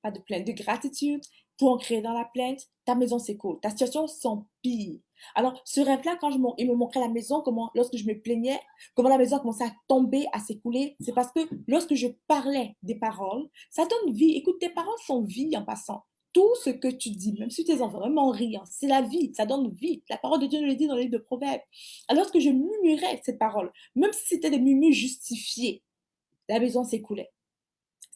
[SPEAKER 1] pas de plainte, de gratitude pour en créer dans la plainte, ta maison s'écoule, ta situation s'empire. Alors, ce rêve-là, quand il me montrait la maison, comment, lorsque je me plaignais, comment la maison commençait à tomber, à s'écouler, c'est parce que lorsque je parlais des paroles, ça donne vie. Écoute, tes paroles sont vie en passant. Tout ce que tu dis, même si tes enfants vraiment rient, c'est la vie, ça donne vie. La parole de Dieu nous le dit dans le livre de Proverbes. Alors que je murmurais cette parole, même si c'était des murmures justifiés, la maison s'écoulait.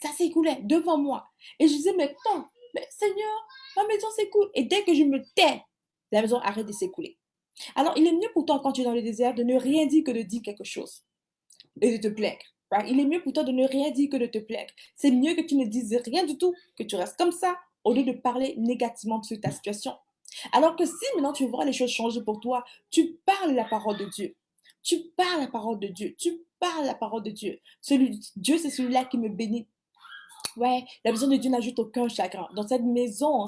[SPEAKER 1] Ça s'écoulait devant moi. Et je disais, mais non, mais Seigneur, ma maison s'écoule. Et dès que je me tais, la maison arrête de s'écouler. Alors, il est mieux pour toi, quand tu es dans le désert, de ne rien dire que de dire quelque chose et de te plaindre. Right? Il est mieux pour toi de ne rien dire que de te plaindre. C'est mieux que tu ne dises rien du tout, que tu restes comme ça, au lieu de parler négativement sur ta situation. Alors que si maintenant tu vois les choses changer pour toi, tu parles la parole de Dieu. Tu parles la parole de Dieu. Tu parles la parole de Dieu. Dieu, c'est celui-là qui me bénit. Ouais, la maison de Dieu n'ajoute aucun chagrin. Dans cette maison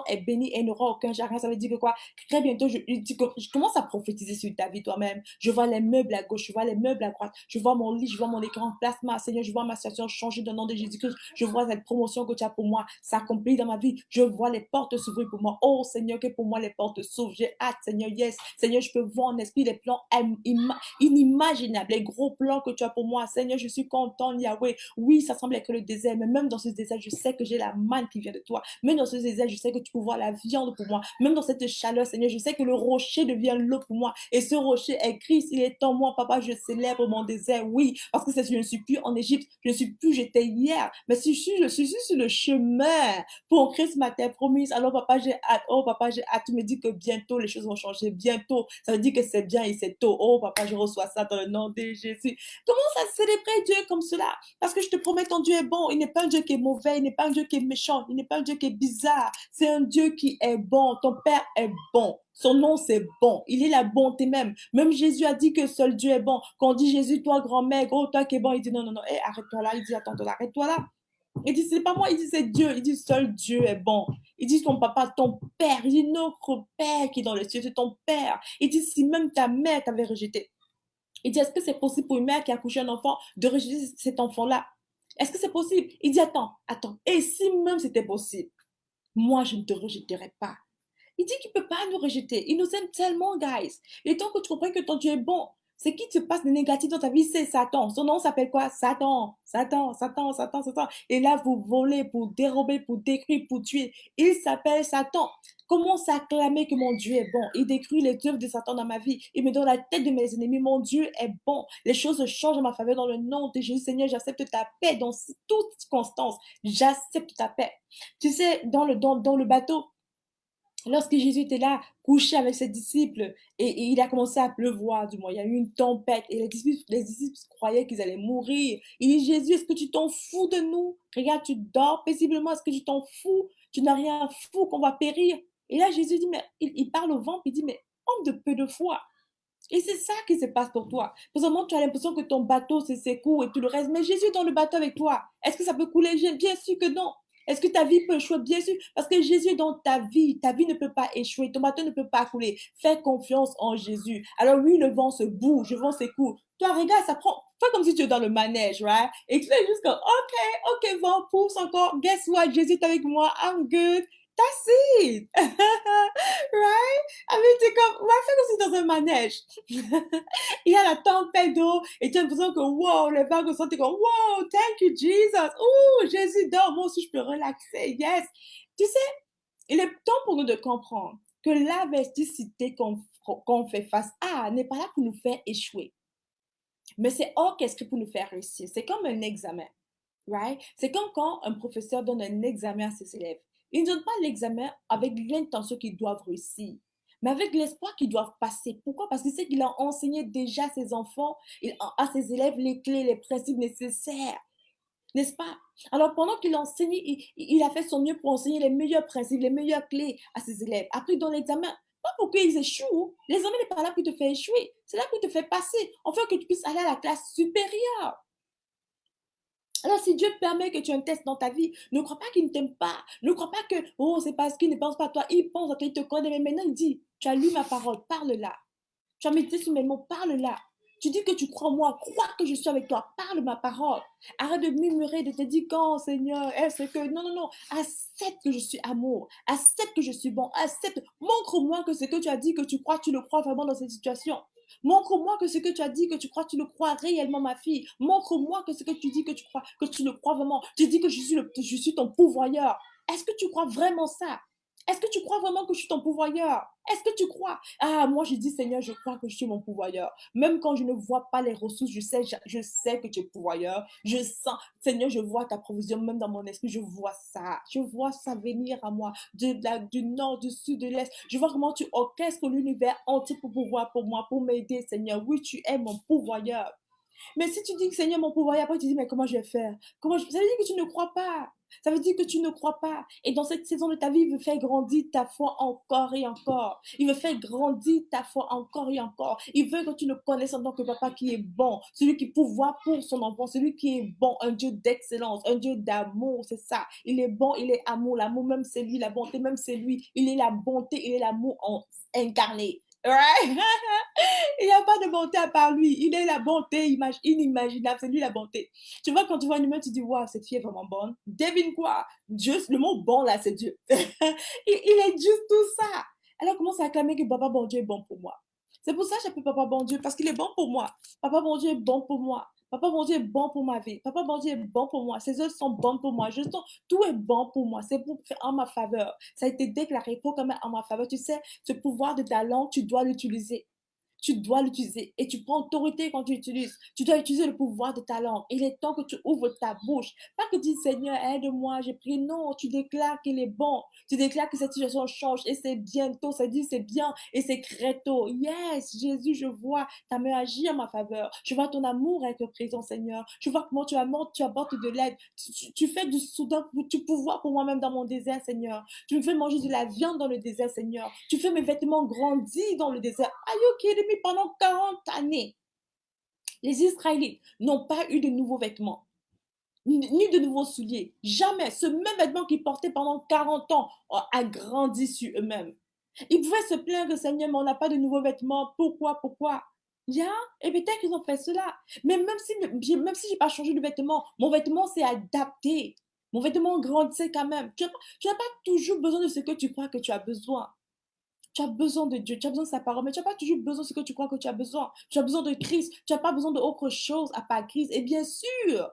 [SPEAKER 1] est bénie et n'aura aucun chagrin. Ça veut dire que quoi? Très bientôt, je commence à prophétiser sur ta vie toi-même. Je vois les meubles à gauche, je vois les meubles à droite. Je vois mon lit, je vois mon écran plasma. Seigneur, je vois ma situation changer dans le nom de Jésus-Christ. Je vois cette promotion que tu as pour moi s'accomplir dans ma vie. Je vois les portes s'ouvrir pour moi. Oh Seigneur, que pour moi les portes s'ouvrent. J'ai hâte, Seigneur, yes. Seigneur, je peux voir en esprit les plans inimaginables, les gros plans que tu as pour moi. Seigneur, je suis content, Yahweh. Oui, ça semble être le désert, mais même dans ce désert, je sais que j'ai la manne qui vient de toi. Même dans ce désert, je sais que tu peux voir la viande pour moi. Même dans cette chaleur, Seigneur, je sais que le rocher devient l'eau pour moi. Et ce rocher est Christ, il est en moi, papa, je célèbre mon désert, oui, parce que je ne suis plus en Égypte, je ne suis plus, j'étais hier, mais si je suis sur le chemin pour ancrer ma terre promise, alors papa, j'ai hâte, oh papa, j'ai hâte, tu me dis que bientôt les choses vont changer, bientôt, ça veut dire que c'est bien et c'est tôt, oh papa, je reçois ça dans le nom de Jésus. Commence à célébrer Dieu comme cela. Parce que je te promets, ton Dieu est bon. Il n'est pas un Dieu qui est mauvais. Il n'est pas un Dieu qui est méchant. Il n'est pas un Dieu qui est bizarre. C'est un Dieu qui est bon. Ton Père est bon. Son nom, c'est bon. Il est la bonté même. Même Jésus a dit que seul Dieu est bon. Quand on dit Jésus, toi, grand-mère, gros, toi qui es bon, il dit non, non, non, hey, arrête-toi là. Il dit attends, arrête-toi là. Il dit c'est pas moi, il dit c'est Dieu. Il dit seul Dieu est bon. Il dit ton papa, ton père. Il dit notre Père qui est dans les cieux, c'est ton Père. Il dit si même ta mère t'avait rejeté. Il dit, est-ce que c'est possible pour une mère qui a accouché un enfant de rejeter cet enfant-là? Est-ce que c'est possible? Il dit, attends. Et si même c'était possible, moi, je ne te rejetterai pas. Il dit qu'il ne peut pas nous rejeter. Il nous aime tellement, guys. Et tant que tu comprends que ton Dieu est bon, ce qui te passe de négatif dans ta vie, c'est Satan. Son nom s'appelle quoi? Satan. Satan, Satan, Satan, Satan. Et là, vous volez pour dérober, pour détruire, pour tuer. Il s'appelle Satan. Commence à clamer que mon Dieu est bon. Il détruit les œuvres de Satan dans ma vie. Il me donne la tête de mes ennemis. Mon Dieu est bon. Les choses changent en ma faveur dans le nom de Jésus. Seigneur, j'accepte ta paix dans toutes circonstances. J'accepte ta paix. Tu sais, dans le bateau, lorsque Jésus était là, couché avec ses disciples, et il a commencé à pleuvoir, du moins, il y a eu une tempête, et les disciples croyaient qu'ils allaient mourir. Il dit, Jésus, est-ce que tu t'en fous de nous? Regarde, tu dors paisiblement, est-ce que tu t'en fous? Tu n'as rien à foutre qu'on va périr. Et là, Jésus dit, mais il parle au vent, puis il dit, mais homme de peu de foi. Et c'est ça qui se passe pour toi. Pour ce moment, tu as l'impression que ton bateau s'écoule et tout le reste. Mais Jésus est dans le bateau avec toi. Est-ce que ça peut couler? Bien sûr que non. Est-ce que ta vie peut échouer? Bien sûr. Parce que Jésus est dans ta vie. Ta vie ne peut pas échouer. Ton bateau ne peut pas couler. Fais confiance en Jésus. Alors oui, le vent se bouge, le vent s'écoule. Toi, regarde, ça prend. Fais comme si tu es dans le manège, right? Et tu fais juste comme, ok, vent pousse encore. Guess what? Jésus est avec moi. I'm good. That's it. Right? Ah, mais c'est comme, ouais, fais comme si dans un manège. Il y a la tempête d'eau et tu as l'impression que, wow, les vagues sont comme, wow, thank you, Jesus. Oh, Jésus dort, moi aussi, je peux relaxer. Yes. Tu sais, Il est temps pour nous de comprendre que l'adversité qu'on fait face à n'est pas là pour nous faire échouer, mais c'est orchestré pour nous faire réussir. C'est comme un examen, right? C'est comme quand un professeur donne un examen à ses élèves. Il ne donne pas l'examen avec l'intention qu'ils doivent réussir, mais avec l'espoir qu'ils doivent passer. Pourquoi? Parce qu'il sait qu'il a enseigné déjà à ses enfants, à ses élèves, les clés, les principes nécessaires. N'est-ce pas? Alors, pendant qu'il enseigne, il a fait son mieux pour enseigner les meilleurs principes, les meilleures clés à ses élèves. Après, dans l'examen, pas pour qu'ils échouent. L'examen n'est pas là pour te faire échouer. C'est là pour te faire passer, afin que tu puisses aller à la classe supérieure. Alors, si Dieu permet que tu aies un test dans ta vie, ne crois pas qu'il ne t'aime pas. Ne crois pas que, oh, c'est parce qu'il ne pense pas à toi. Il pense à toi, il te connaît. Mais maintenant, il dit, tu as lu ma parole, parle là. Tu as médité sur mes mots, parle là. Tu dis que tu crois en moi, crois que je suis avec toi, parle ma parole. Arrête de murmurer, de te dire quand, Seigneur, est-ce que... Non, non, non, accepte que je suis amour, accepte que je suis bon, accepte, montre-moi que ce que tu as dit, que tu le crois vraiment dans cette situation. Montre-moi que ce que tu as dit, que tu le crois réellement, ma fille. Montre-moi que ce que tu dis, que tu le crois vraiment. Tu dis que je suis ton pourvoyeur. Est-ce que tu crois vraiment ça? Est-ce que tu crois vraiment que je suis ton pourvoyeur? Est-ce que tu crois? Ah, moi, je dis, Seigneur, je crois que je suis mon pourvoyeur. Même quand je ne vois pas les ressources, je sais que tu es pourvoyeur. Je sens, Seigneur, je vois ta provision, même dans mon esprit, je vois ça. Je vois ça venir à moi, du nord, du sud, de l'est. Je vois comment tu orchestres l'univers entier pour pouvoir pour moi, pour m'aider, Seigneur. Oui, tu es mon pourvoyeur. Mais si tu dis que Seigneur, mon pouvoir, et après tu dis, mais comment je vais faire? Ça veut dire que tu ne crois pas. Ça veut dire que tu ne crois pas. Et dans cette saison de ta vie, il veut faire grandir ta foi encore et encore. Il veut faire grandir ta foi encore et encore. Il veut que tu le connaisses en tant que papa qui est bon, celui qui pourvoit pour son enfant, celui qui est bon, un Dieu d'excellence, un Dieu d'amour, c'est ça. Il est bon, il est amour. L'amour même c'est lui, la bonté même c'est lui. Il est la bonté, il est l'amour incarné. Right? Il n'y a pas de bonté à part lui. Il est la bonté inimaginable. C'est lui la bonté. Tu vois, quand tu vois un humain, tu dis, waouh, cette fille est vraiment bonne. Devine quoi? Dieu, le mot bon là, c'est Dieu. Il est juste tout ça. Elle a commencé à acclamer que Papa bon Dieu est bon pour moi. C'est pour ça que j'appelle Papa bon Dieu, parce qu'il est bon pour moi. Papa bon Dieu est bon pour moi. Papa bon Dieu est bon pour ma vie. Papa bon Dieu est bon pour moi. Ses œuvres sont bonnes pour moi. Tout est bon pour moi. C'est pour faire en ma faveur. Ça a été déclaré pour quand même en ma faveur. Tu sais, ce pouvoir de ta langue, tu dois l'utiliser. Tu dois l'utiliser et tu prends autorité quand tu l'utilises. Tu dois utiliser le pouvoir de ta langue. Il est temps que tu ouvres ta bouche. Pas que tu dis, Seigneur, aide-moi, j'ai pris. Non, tu déclares qu'il est bon. Tu déclares que cette situation change et c'est bientôt. Ça dit, c'est bien et c'est créto. Yes, Jésus, je vois ta main agir en ma faveur. Je vois ton amour être présent, Seigneur. Je vois comment tu apportes de l'aide. Tu fais du soudain, du pouvoir pour moi-même dans mon désert, Seigneur. Tu me fais manger de la viande dans le désert, Seigneur. Tu fais mes vêtements grandir dans le désert. Are you kidding me? Pendant 40 années, les Israélites n'ont pas eu de nouveaux vêtements, ni de nouveaux souliers. Jamais. Ce même vêtement qu'ils portaient pendant 40 ans a grandi sur eux-mêmes. Ils pouvaient se plaindre, Seigneur, mais on n'a pas de nouveaux vêtements. Pourquoi? Yeah, et peut-être qu'ils ont fait cela. Mais même si j'ai pas changé de vêtement, mon vêtement s'est adapté. Mon vêtement grandissait quand même. Tu n'as pas toujours besoin de ce que tu crois que tu as besoin. Tu as besoin de Dieu, tu as besoin de sa parole, mais tu n'as pas toujours besoin de ce que tu crois que tu as besoin. Tu as besoin de Christ, tu n'as pas besoin d'autre chose à part Christ. Et bien sûr,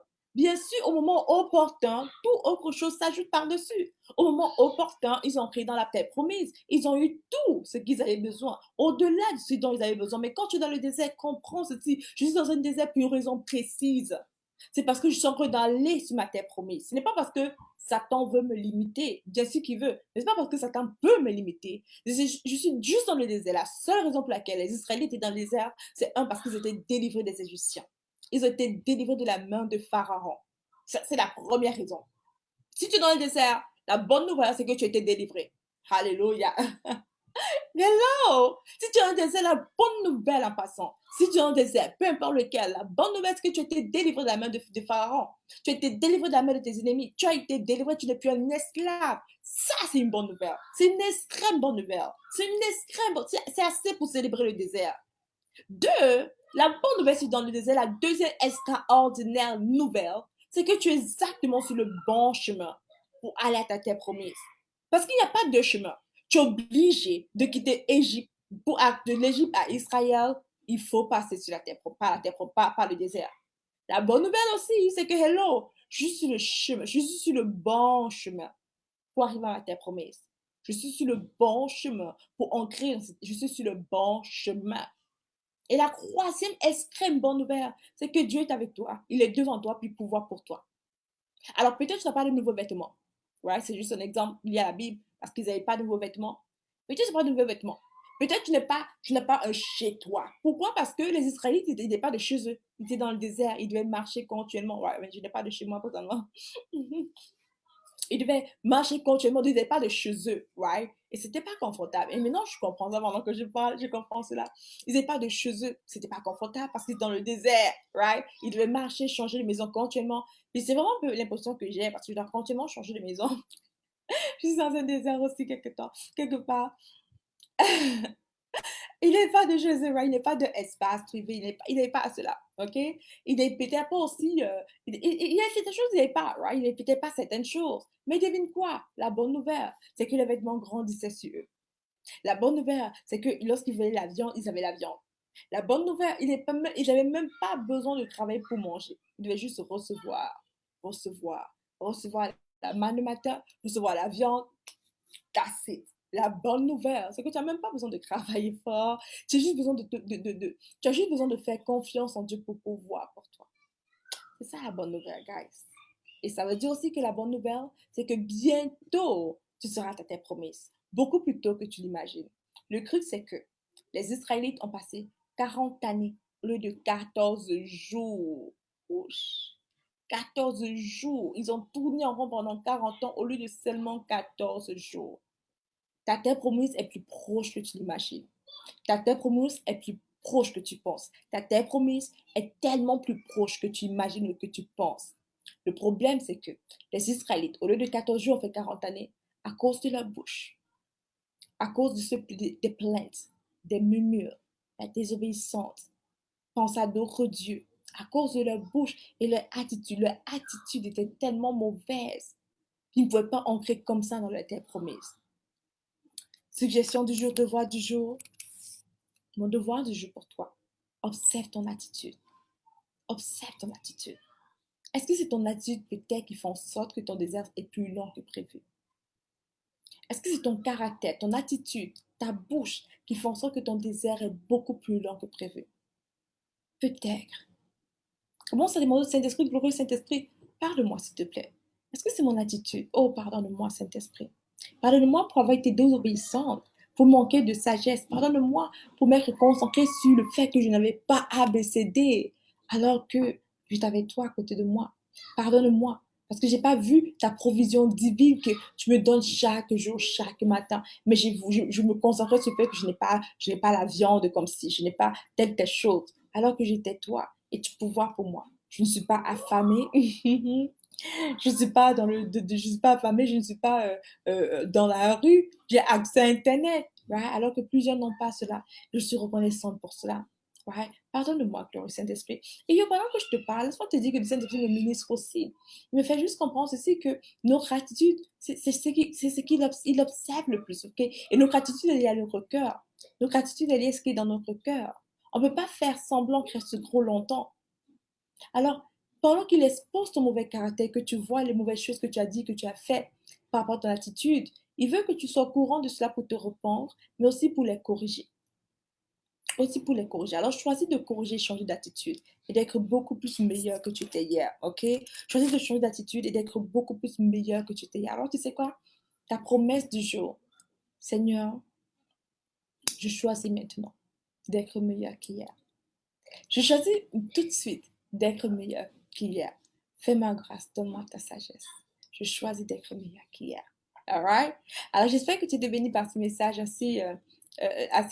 [SPEAKER 1] au moment opportun, tout autre chose s'ajoute par-dessus. Au moment opportun, ils ont pris dans la terre promise. Ils ont eu tout ce qu'ils avaient besoin, au-delà de ce dont ils avaient besoin. Mais quand tu es dans le désert, comprends ceci. Je suis dans un désert pour une raison précise. C'est parce que je suis en train d'aller sur ma terre promise. Ce n'est pas parce que Satan veut me limiter. Bien sûr qu'il veut. Mais ce n'est pas parce que Satan peut me limiter. Je suis juste dans le désert. La seule raison pour laquelle les Israélites étaient dans le désert, c'est parce qu'ils étaient délivrés des Égyptiens. Ils ont été délivrés de la main de Pharaon. C'est la première raison. Si tu es dans le désert, la bonne nouvelle, c'est que tu as été délivré. Alléluia. Hello! Si tu as un désert, la bonne nouvelle en passant. Si tu as un désert, peu importe lequel, la bonne nouvelle, c'est que tu as été délivré de la main de Pharaon. Tu as été délivré de la main de tes ennemis. Tu as été délivré, tu n'es plus un esclave. Ça, c'est une bonne nouvelle. C'est une extrême bonne nouvelle. C'est une extrême bonne... C'est assez pour célébrer le désert. Deux, la bonne nouvelle, c'est dans le désert. La deuxième extraordinaire nouvelle, c'est que tu es exactement sur le bon chemin pour aller à ta terre promise. Parce qu'il n'y a pas de chemin. Tu es obligé de quitter l'Égypte. De l'Égypte à Israël, il faut passer sur la terre, par le désert. La bonne nouvelle aussi, c'est que, hello, je suis sur le chemin, je suis sur le bon chemin pour arriver à la terre promise. Je suis sur le bon chemin pour ancrer, je suis sur le bon chemin. Et la troisième extrême bonne nouvelle, c'est que Dieu est avec toi. Il est devant toi, puis pouvoir pour toi. Alors peut-être tu n'as pas de nouveaux vêtements. Ouais, c'est juste un exemple lié à la Bible, parce qu'ils n'avaient pas de nouveaux vêtements. Peut-être tu n'as pas de nouveaux vêtements. Peut-être tu n'es pas un chez toi. Pourquoi? Parce que les Israélites, ils n'étaient pas de chez eux. Ils étaient dans le désert. Ils devaient marcher continuellement. Ouais, mais je n'ai pas de chez moi, présentement. Ils devaient marcher continuellement. Ils n'étaient pas de chez eux. Right? Et c'était pas confortable. Et maintenant, je comprends ça. Pendant que je parle, je comprends cela. Ils n'étaient pas de chez eux. C'était pas confortable parce qu'ils étaient dans le désert. Right? Ils devaient marcher, changer de maison continuellement. Et c'est vraiment un peu l'impression que j'ai parce que je dois continuellement changer de maison. Je suis dans un désert aussi quelque temps, quelque part. Il n'est pas de chez eux, right? Il n'est pas d'espace privé, il n'est pas à cela, ok? Il n'est peut-être pas aussi, il y a certaines choses, il n'est pas, right? Il n'est peut-être pas certaines choses. Mais devine quoi? La bonne nouvelle, c'est que les vêtements grandissaient sur eux. La bonne nouvelle, c'est que lorsqu'ils voulaient la viande, ils avaient la viande. La bonne nouvelle, ils n'avaient même pas besoin de travailler pour manger. Ils devaient juste recevoir, recevoir la manne le matin, recevoir la viande, casser. La bonne nouvelle, c'est que tu n'as même pas besoin de travailler fort. Tu as juste besoin tu as juste besoin de faire confiance en Dieu pour pouvoir pour toi. C'est ça la bonne nouvelle, guys. Et ça veut dire aussi que la bonne nouvelle, c'est que bientôt, tu seras à ta terre promise. Beaucoup plus tôt que tu l'imagines. Le truc, c'est que les Israélites ont passé 40 années au lieu de 14 jours. Ouch. 14 jours. Ils ont tourné en rond pendant 40 ans au lieu de seulement 14 jours. Ta terre promise est plus proche que tu l'imagines. Ta terre promise est plus proche que tu penses. Ta terre promise est tellement plus proche que tu imagines ou que tu penses. Le problème, c'est que les Israélites, au lieu de 14 jours, ont fait 40 années à cause de leur bouche, à cause des plaintes, des murmures, la désobéissance, pense à d'autres dieux, à cause de leur bouche et leur attitude. Leur attitude était tellement mauvaise qu'ils ne pouvaient pas ancrer comme ça dans leur terre promise. Suggestion du jour, devoir du jour. Mon devoir du jour pour toi. Observe ton attitude. Observe ton attitude. Est-ce que c'est ton attitude peut-être qui fait en sorte que ton désert est plus long que prévu? Est-ce que c'est ton caractère, ton attitude, ta bouche qui font en sorte que ton désert est beaucoup plus long que prévu? Peut-être. Comment ça demande au Saint-Esprit, glorieux Saint-Esprit? Parle-moi s'il te plaît. Est-ce que c'est mon attitude? Oh, pardonne-moi Saint-Esprit. Pardonne-moi pour avoir été désobéissante, pour manquer de sagesse. Pardonne-moi pour m'être concentrée sur le fait que je n'avais pas ABCD alors que j'étais avec toi à côté de moi. Pardonne-moi parce que j'ai pas vu ta provision divine que tu me donnes chaque jour, chaque matin. Mais je me concentrais sur le fait que je n'ai pas la viande comme si, je n'ai pas telle chose. Alors que j'étais toi et tu pouvoir pour moi. Je ne suis pas affamée. Je ne suis pas je suis pas affamée, je ne suis pas dans la rue. J'ai accès à Internet, right? Alors que plusieurs n'ont pas cela. Je suis reconnaissante pour cela. Right? Pardonne-moi, glorieux Saint-Esprit. Et yo, pendant que je te parle, laisse-moi te dire que le Saint-Esprit me ministre aussi. Il me fait juste comprendre ceci que nos gratitudes, c'est ce qu'il observe le plus, ok? Et nos gratitudes, elle est à notre cœur. Nos gratitudes, elle est ce qui est dans notre cœur. On ne peut pas faire semblant qu'il reste trop longtemps. Alors, pendant qu'il expose ton mauvais caractère, que tu vois les mauvaises choses que tu as dit, que tu as fait par rapport à ton attitude, il veut que tu sois au courant de cela pour te répandre, mais aussi pour les corriger. Aussi pour les corriger. Alors, choisis de corriger, changer d'attitude et d'être beaucoup plus meilleur que tu étais hier, ok? Choisis de changer d'attitude et d'être beaucoup plus meilleur que tu étais hier. Alors, tu sais quoi? Ta promesse du jour, Seigneur, je choisis maintenant d'être meilleur qu'hier. Je choisis tout de suite d'être meilleur qu'hier. Fais-moi grâce, donne-moi ta sagesse. Je choisis d'être meilleur qu'hier. Alright? Alors, j'espère que tu t'es béni par ce message assez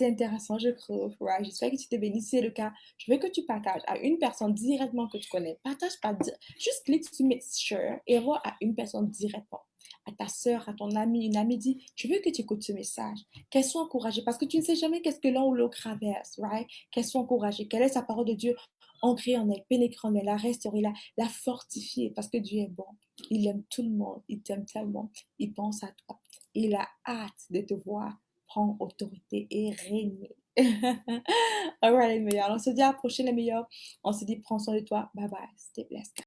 [SPEAKER 1] intéressant, je trouve. Right? J'espère que tu t'es béni. Si c'est le cas, je veux que tu partages à une personne directement que tu connais. Partage pas, juste clique sur Make Sure et envoie à une personne directement. À ta soeur, à ton ami, une amie dit, je veux que tu écoutes ce message. Qu'elle soit encouragée parce que tu ne sais jamais qu'est-ce que l'un ou l'autre traverse, right? Qu'elle soit encouragée. Quelle est sa parole de Dieu ancrée en elle, pénétrée en elle, la restaurer, la fortifier parce que Dieu est bon. Il aime tout le monde. Il t'aime tellement. Il pense à toi. Il a hâte de te voir prendre autorité et régner. Alright les meilleurs. Alors, on se dit à la prochaine les meilleurs. On se dit prends soin de toi. Bye bye. Stay blessed.